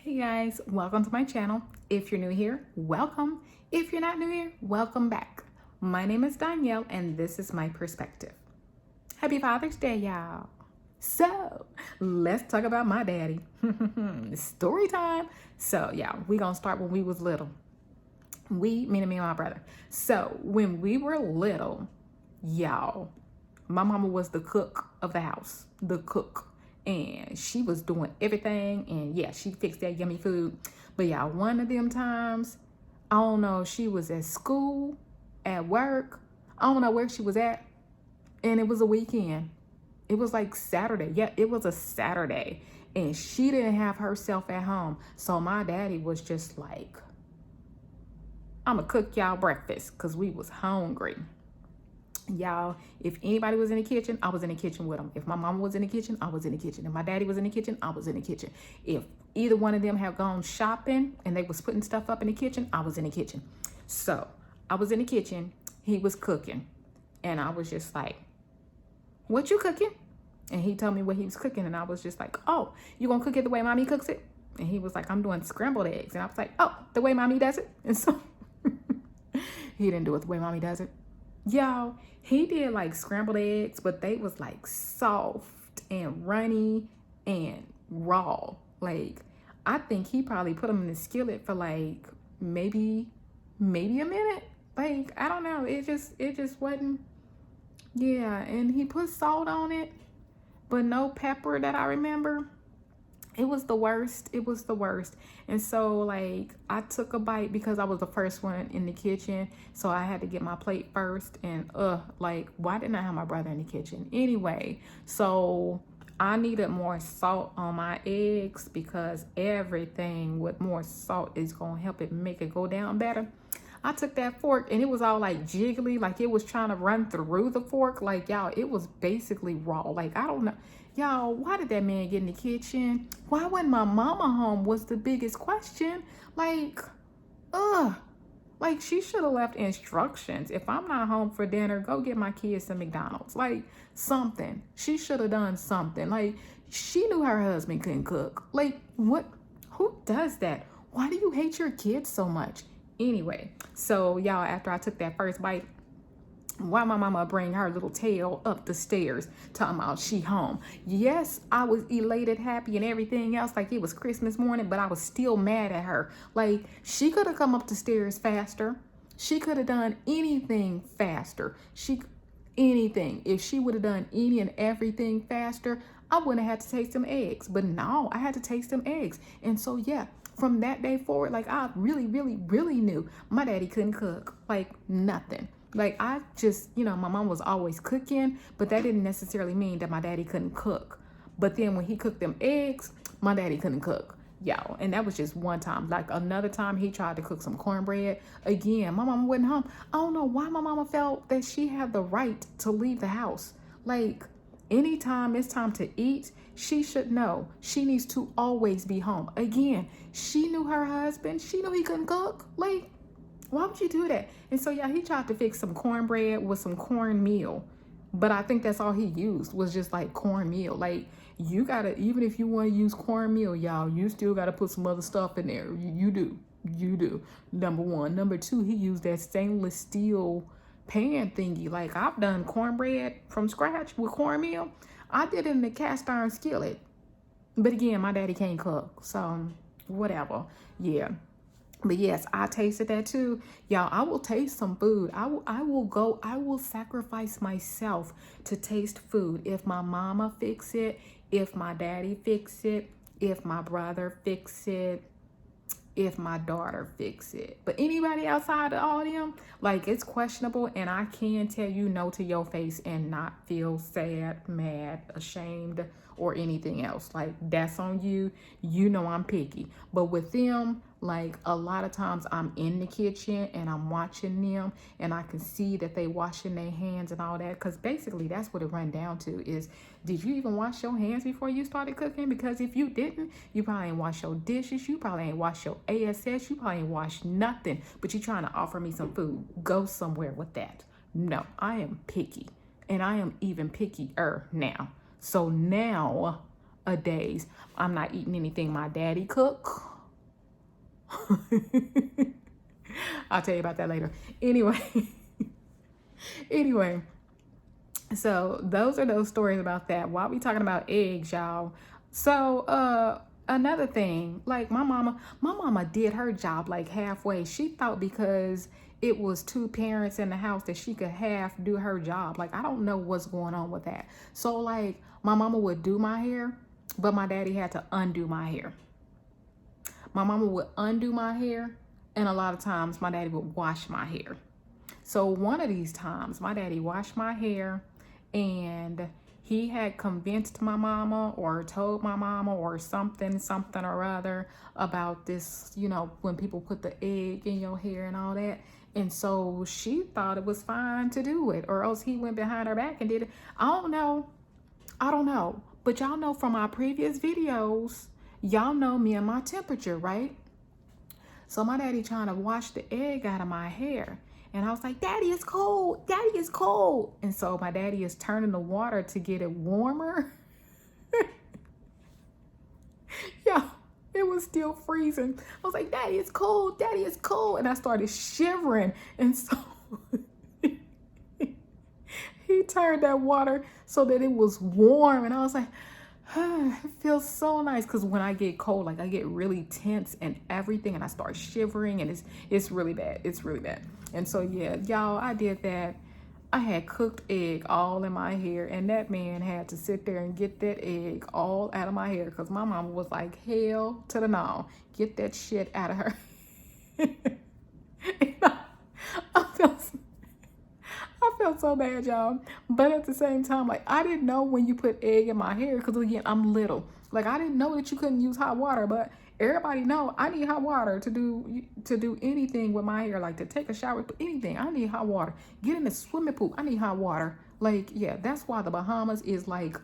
Hey guys, welcome to my channel. If you're new here, welcome. If you're not new here, welcome back. My name is Danielle and this is my perspective. Happy Father's Day, y'all. So let's talk about my daddy. Story time. So yeah, we gonna start when we was little. Meaning me and my brother. So when we were little, y'all, my mama was the cook of the house, the cook. And she was doing everything. And yeah, she fixed that yummy food. But yeah, one of them times, I don't know, she was at school, at work. I don't know where she was at. And it was a weekend. It was like Saturday. Yeah, it was a Saturday. And she didn't have herself at home. So my daddy was just like, I'm gonna cook y'all breakfast because we was hungry. Y'all, if anybody was in the kitchen, I was in the kitchen with them. If my mama was in the kitchen, I was in the kitchen. If my daddy was in the kitchen, I was in the kitchen. If either one of them had gone shopping and they was putting stuff up in the kitchen, I was in the kitchen. So I was in the kitchen, he was cooking. And I was just like, what you cooking? And he told me what he was cooking. And I was just like, oh, you gonna cook it the way mommy cooks it? And he was like, I'm doing scrambled eggs. And I was like, oh, the way mommy does it? And so he didn't do it the way mommy does it. Y'all, he did like scrambled eggs, but they was like soft and runny and raw. Like, I think he probably put them in the skillet for like maybe a minute. Like, I don't know. It just wasn't. Yeah, and he put salt on it, but no pepper that I remember. It was the worst. It was the worst. And so like I took a bite because I was the first one in the kitchen. So I had to get my plate first. And like, why didn't I have my brother in the kitchen? Anyway, so I needed more salt on my eggs because everything with more salt is gonna help it make it go down better. I took that fork and it was all like jiggly, like it was trying to run through the fork. Like, y'all, it was basically raw. Like, I don't know. Y'all, why did that man get in the kitchen? Why wasn't my mama home was the biggest question. Like, like she should have left instructions. If I'm not home for dinner, go get my kids some McDonald's. Like, something. She should have done something. Like, she knew her husband couldn't cook. Like, what? Who does that? Why do you hate your kids so much? Anyway, so y'all, after I took that first bite, why my mama bring her little tail up the stairs talking about she home? Yes, I was elated, happy, and everything else like it was Christmas morning, but I was still mad at her. Like, she could have come up the stairs faster. She could have done anything faster. Anything. If she would have done any and everything faster, I wouldn't have had to taste them eggs. But no, I had to taste them eggs. And so yeah, from that day forward, like I really knew my daddy couldn't cook. Like nothing. Like I just, my mom was always cooking, but that didn't necessarily mean that my daddy couldn't cook. But then when he cooked them eggs, my daddy couldn't cook. Y'all, and that was just one time. Like another time he tried to cook some cornbread. Again, my mama wasn't home. I don't know why my mama felt that she had the right to leave the house. Like, anytime it's time to eat, she should know she needs to always be home. Again, she knew her husband. She knew he couldn't cook. Like, why would you do that? And so yeah, he tried to fix some cornbread with some cornmeal. But I think that's all he used was just like cornmeal. Like, you gotta, even if you want to use cornmeal, y'all, you still gotta put some other stuff in there. You do. Number one. Number two, he used that stainless steel pan thingy. Like, I've done cornbread from scratch with cornmeal. I did it in the cast iron skillet. But again, my daddy can't cook. So whatever. Yeah. But yes, I tasted that too. Y'all, I will taste some food. I will sacrifice myself to taste food. If my mama fix it, if my daddy fix it, if my brother fix it, if my daughter fix it. But anybody outside of all them, like, it's questionable. And I can tell you no to your face and not feel sad, mad, ashamed, or anything else. Like, that's on you. You know I'm picky. But with them, like, a lot of times I'm in the kitchen and I'm watching them and I can see that they washing their hands and all that. Because basically that's what it run down to is, did you even wash your hands before you started cooking? Because if you didn't, you probably ain't wash your dishes. You probably ain't wash your ASS. You probably ain't wash nothing. But you trying to offer me some food. Go somewhere with that. No, I am picky. And I am even pickier now. So nowadays, I'm not eating anything my daddy cook. I'll tell you about that later. Anyway, anyway, so those are those stories about that. While we talking about eggs, y'all. So another thing, like my mama did her job like halfway. She thought because it was two parents in the house that she could half do her job. Like I don't know what's going on with that. So like my mama would do my hair, but my daddy had to undo my hair. My mama would undo my hair, and a lot of times my daddy would wash my hair. So one of these times my daddy washed my hair, and he had convinced my mama or told my mama or something or other about this, you know, when people put the egg in your hair and all that. And so she thought it was fine to do it, or else he went behind her back and did it. I don't know. But y'all know from my previous videos, y'all know me and my temperature, right? So my daddy trying to wash the egg out of my hair. And I was like, Daddy, it's cold. Daddy, it's cold. And so my daddy is turning the water to get it warmer. Yeah, it was still freezing. I was like, Daddy, it's cold. Daddy, it's cold. And I started shivering. And so he turned that water so that it was warm. And I was like, it feels so nice, because when I get cold, like I get really tense and everything, and I start shivering, and it's really bad. It's really bad. And so yeah, y'all, I did that. I had cooked egg all in my hair, and that man had to sit there and get that egg all out of my hair, because my mama was like, hell to the no, get that shit out of her. I felt so bad, y'all. But at the same time, like I didn't know when you put egg in my hair, because again, I'm little. Like I didn't know that you couldn't use hot water, but everybody know I need hot water to do anything with my hair, like to take a shower, anything. I need hot water. Get in the swimming pool, I need hot water. Like, yeah, that's why the Bahamas is like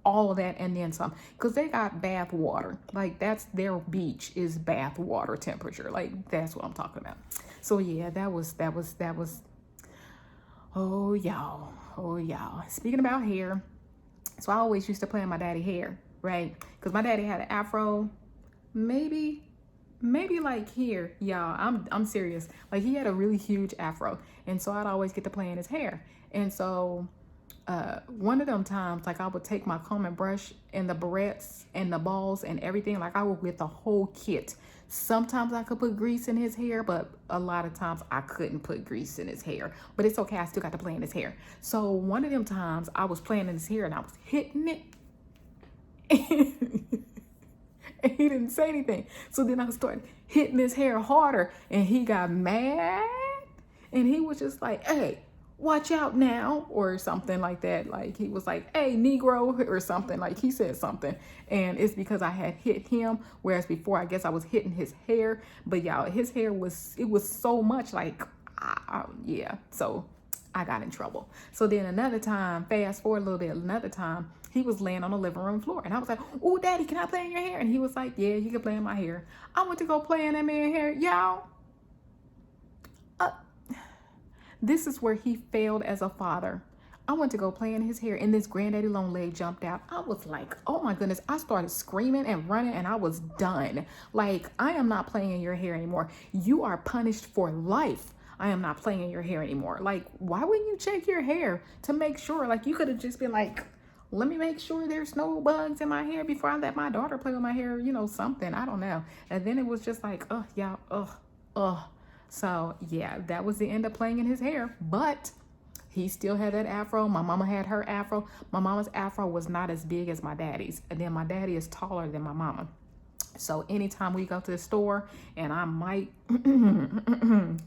all of that and then some, because they got bath water. Like that's their beach is bath water temperature. Like that's what I'm talking about. So yeah, that was oh y'all. Speaking about hair, so I always used to play in my daddy hair, right? Because my daddy had an afro, maybe like here, y'all. I'm serious. Like he had a really huge afro, and so I'd always get to play in his hair. And so one of them times, like I would take my comb and brush and the barrettes and the balls and everything, like I would get the whole kit. Sometimes I could put grease in his hair, but a lot of times I couldn't put grease in his hair. But it's okay, I still got to play in his hair. So one of them times I was playing in his hair and I was hitting it. And he didn't say anything. So then I started hitting his hair harder, and he got mad. And he was just like, hey, watch out now, or something like that. Like he was like, hey, Negro, or something. Like he said something. And it's because I had hit him, whereas before I guess I was hitting his hair. But y'all, his hair was so much like, yeah. So I got in trouble. So then another time, fast forward a little bit, another time, he was laying on the living room floor. And I was like, oh, Daddy, can I play in your hair? And he was like, yeah, you can play in my hair. I went to go play in that man's hair. Y'all, this is where he failed as a father. I went to go play in his hair, and this granddaddy long leg jumped out. I was like, oh my goodness. I started screaming and running, and I was done. Like, I am not playing in your hair anymore. You are punished for life. I am not playing in your hair anymore. Like, why wouldn't you check your hair to make sure? Like, you could have just been like, let me make sure there's no bugs in my hair before I let my daughter play with my hair, you know, something. I don't know. And then it was just like, yeah, So yeah, that was the end of playing in his hair. But he still had that afro. My mama had her afro. My mama's afro was not as big as my daddy's. And then my daddy is taller than my mama. So anytime we go to the store and I might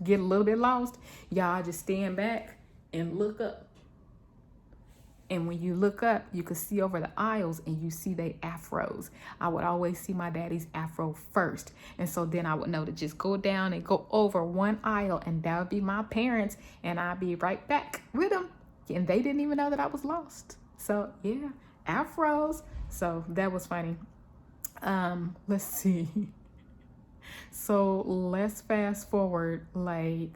get a little bit lost, y'all just stand back and look up. And when you look up, you can see over the aisles and you see they afros. I would always see my daddy's afro first. And so then I would know to just go down and go over one aisle, and that would be my parents, and I'd be right back with them. And they didn't even know that I was lost. So yeah, afros. So that was funny. Let's see. So let's fast forward like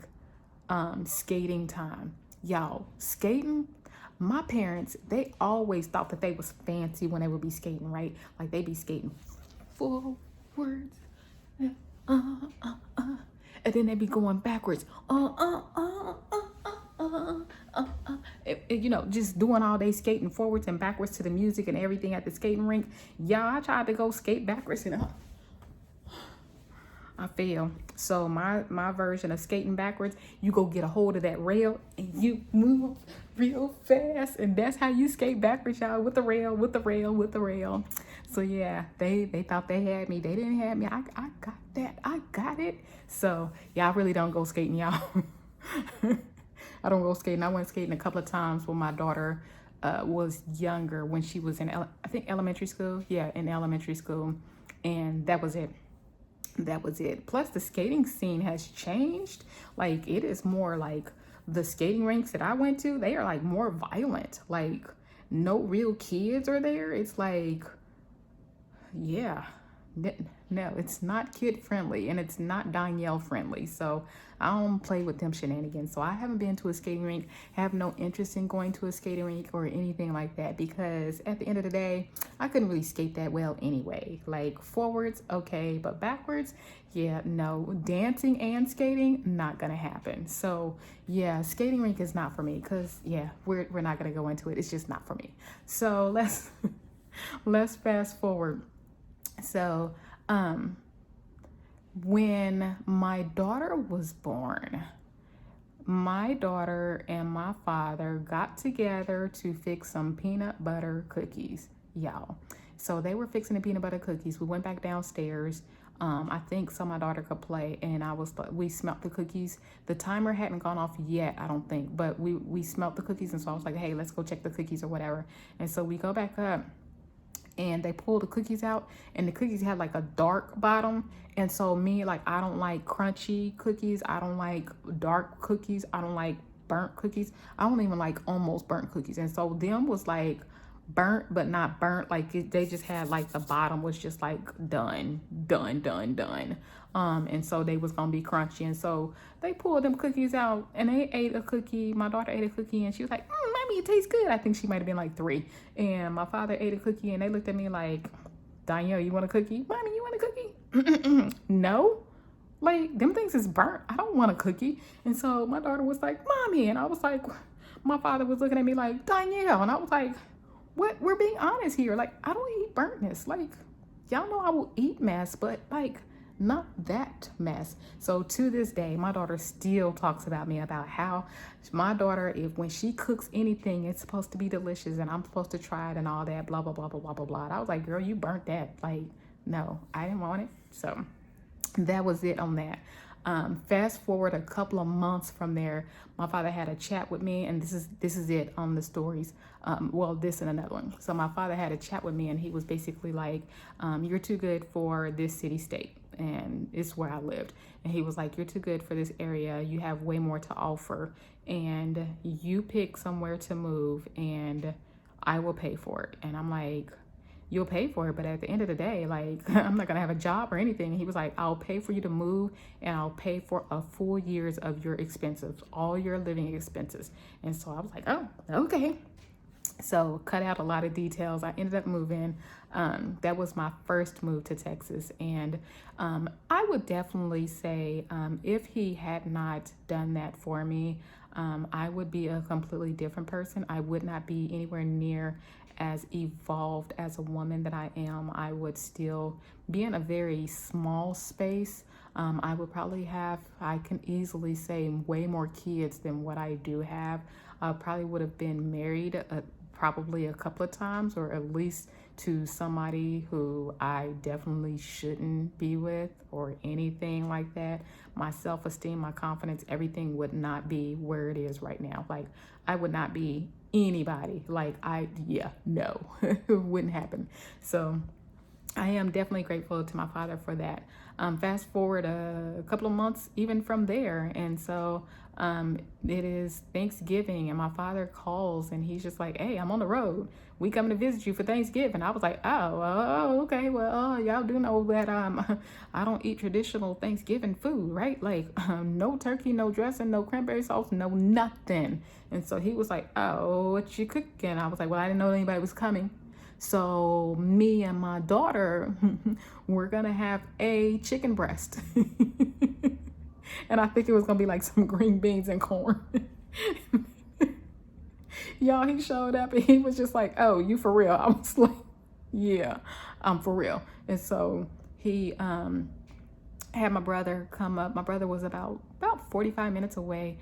skating time. Y'all, skating, my parents, they always thought that they was fancy when they would be skating, right? Like they be skating forwards, And then they be going backwards, you know, just doing all day skating forwards and backwards to the music and everything at the skating rink. Yeah, I tried to go skate backwards and I failed. So my version of skating backwards, you go get a hold of that rail and you move real fast, and that's how you skate backwards, y'all, with the rail, with the rail, with the rail. So yeah, they thought they had me. They didn't have me. I got that. I got it. So yeah, I really don't go skating, y'all. I don't go skating. I went skating a couple of times when my daughter was younger, when she was in I think elementary school. Yeah, in elementary school, and that was it. That was it. Plus the skating scene has changed. Like, it is more like the skating rinks that I went to, they are like more violent. Like, no real kids are there. It's like, yeah, no, it's not kid friendly, and it's not Danielle friendly. So I don't play with them shenanigans. So I haven't been to a skating rink, have no interest in going to a skating rink or anything like that, because at the end of the day, I couldn't really skate that well anyway. Like, forwards, okay, but backwards, yeah, no. Dancing and skating, not gonna happen. So yeah, skating rink is not for me, because yeah, we're not gonna go into it. It's just not for me. So let's fast forward. So when my daughter was born, my daughter and my father got together to fix some peanut butter cookies, y'all. So they were fixing the peanut butter cookies. We went back downstairs. I think so my daughter could play, and we smelt the cookies. The timer hadn't gone off yet, I don't think, but we smelt the cookies, and so I was like, hey, let's go check the cookies or whatever. And so we go back up, and they pulled the cookies out, and the cookies had like a dark bottom. And so me, like, I don't like crunchy cookies. I don't like dark cookies. I don't like burnt cookies. I don't even like almost burnt cookies. And so them was like burnt, but not burnt. Like, they just had like the bottom was just like done. And so they was gonna be crunchy. And so they pulled them cookies out, and they ate a cookie. My daughter ate a cookie, and she was like, mommy, it tastes good. I think she might have been like 3. And my father ate a cookie, and they looked at me like, Danielle, you want a cookie? Mommy, you want a cookie? No. Like, them things is burnt. I don't want a cookie. And so my daughter was like, mommy. And I was like, my father was looking at me like, Danielle. And I was like, what? We're being honest here. Like, I don't eat burntness. Like, y'all know I will eat mess, but like, not that mess. So to this day, my daughter still talks about me, about how my daughter, when she cooks anything, it's supposed to be delicious, and I'm supposed to try it and all that, blah, blah, blah, blah, blah, blah, blah. And I was like, girl, you burnt that. Like, no, I didn't want it. So that was it on that. Fast forward a couple of months from there, my father had a chat with me, and this is it on the stories. Well, this and another one. So my father had a chat with me, and he was basically like, you're too good for this city state, and it's where I lived. And he was like, you're too good for this area. You have way more to offer, and you pick somewhere to move, and I will pay for it. And I'm like, you'll pay for it, but at the end of the day, like, I'm not gonna have a job or anything. And he was like, I'll pay for you to move, and I'll pay for a full year's of your expenses, all your living expenses. And so I was like, oh, okay. So cut out a lot of details. I ended up moving. That was my first move to Texas. And I would definitely say if he had not done that for me, I would be a completely different person. I would not be anywhere near as evolved as a woman that I am. I would still be in a very small space. I would probably have, I can easily say, way more kids than what I do have. I probably would have been married probably a couple of times, or at least to somebody who I definitely shouldn't be with or anything like that. My self-esteem, my confidence, everything would not be where it is right now. Like, I would not be anybody. Like, no, it wouldn't happen. So I am definitely grateful to my father for that. Fast forward a couple of months even from there, and so it is Thanksgiving, and my father calls, and he's just like, hey, I'm on the road. We coming to visit you for Thanksgiving. I was like, okay. Well, y'all do know that I don't eat traditional Thanksgiving food, right? Like, no turkey, no dressing, no cranberry sauce, no nothing. And so he was like, oh, what you cooking? I was like, well, I didn't know anybody was coming. So me and my daughter, we're gonna have a chicken breast. And I think it was gonna be like some green beans and corn. Y'all, he showed up and he was just like, "Oh, you for real?" I was like, "Yeah, I'm for real." And so he had my brother come up. My brother was about 45 minutes away.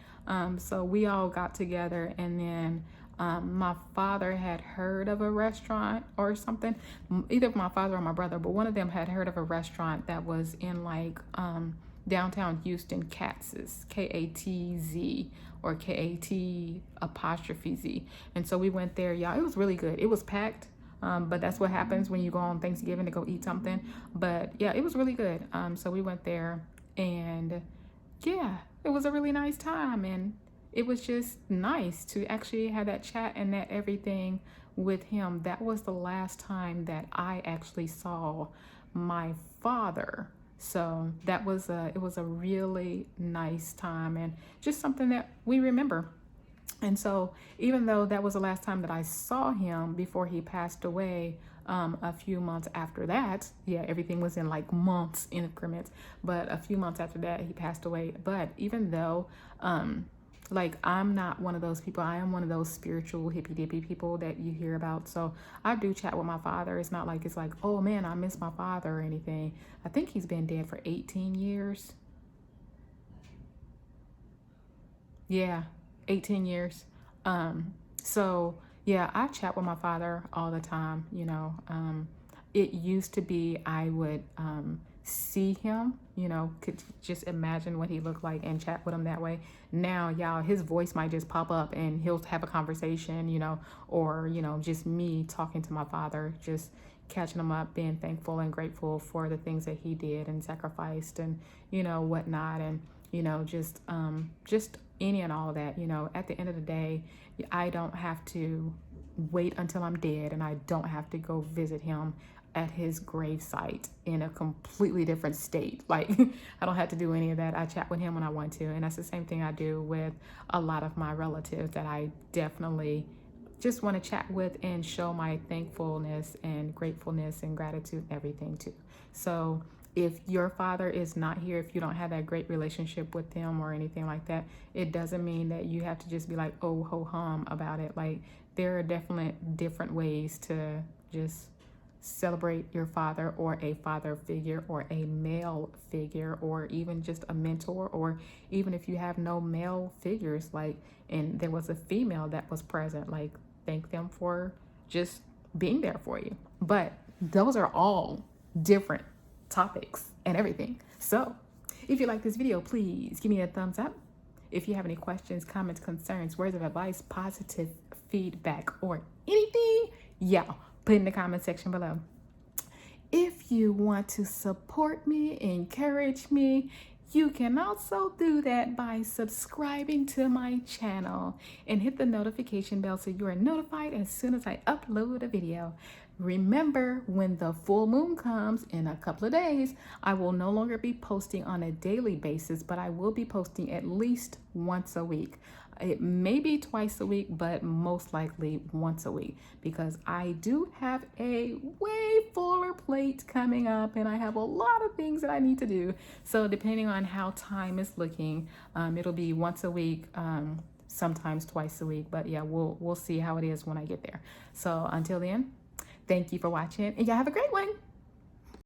So we all got together, and then my father had heard of a restaurant or something. Either my father or my brother, but one of them had heard of a restaurant that was in like downtown Houston, Katz's, Katz, or Kat''Z. And so we went there, y'all. It was really good. It was packed. But that's what happens when you go on Thanksgiving to go eat something. But yeah, it was really good. So we went there, and yeah, it was a really nice time. And it was just nice to actually have that chat and that everything with him. That was the last time that I actually saw my father. So that was it was a really nice time, and just something that we remember. And so, even though that was the last time that I saw him before he passed away, a few months after that, yeah, everything was in like months increments, but a few months after that, he passed away. But even though, like, I'm not one of those people, I am one of those spiritual hippy dippy people that you hear about. So, I do chat with my father. It's not like it's like, oh man, I miss my father or anything. I think he's been dead for 18 years. Yeah, 18 years. So yeah, I chat with my father all the time, you know. It used to be I would see him, you know, could just imagine what he looked like and chat with him that way. Now, y'all, his voice might just pop up and he'll have a conversation, you know, or, you know, just me talking to my father, just catching him up, being thankful and grateful for the things that he did and sacrificed and, you know, whatnot. And, you know, just any and all of that. You know, at the end of the day, I don't have to wait until I'm dead, and I don't have to go visit him at his grave site in a completely different state. Like, I don't have to do any of that. I chat with him when I want to, and that's the same thing I do with a lot of my relatives that I definitely just want to chat with and show my thankfulness and gratefulness and gratitude and everything too. So if your father is not here, if you don't have that great relationship with him or anything like that, it doesn't mean that you have to just be like, oh, ho hum about it. Like, there are definitely different ways to just celebrate your father, or a father figure, or a male figure, or even just a mentor, or even if you have no male figures, like, and there was a female that was present, like, thank them for just being there for you. But those are all different topics and everything. So if you like this video, please give me a thumbs up. If you have any questions, comments, concerns, words of advice, positive feedback, or anything, yeah, put in the comment section below. If you want to support me, encourage me, you can also do that by subscribing to my channel and hit the notification bell so you are notified as soon as I upload a video. Remember, when the full moon comes in a couple of days, I will no longer be posting on a daily basis, but I will be posting at least once a week. It may be twice a week, but most likely once a week, because I do have a way fuller plate coming up and I have a lot of things that I need to do. So depending on how time is looking, it'll be once a week, sometimes twice a week, but yeah, we'll see how it is when I get there. So until then, thank you for watching, and y'all have a great one.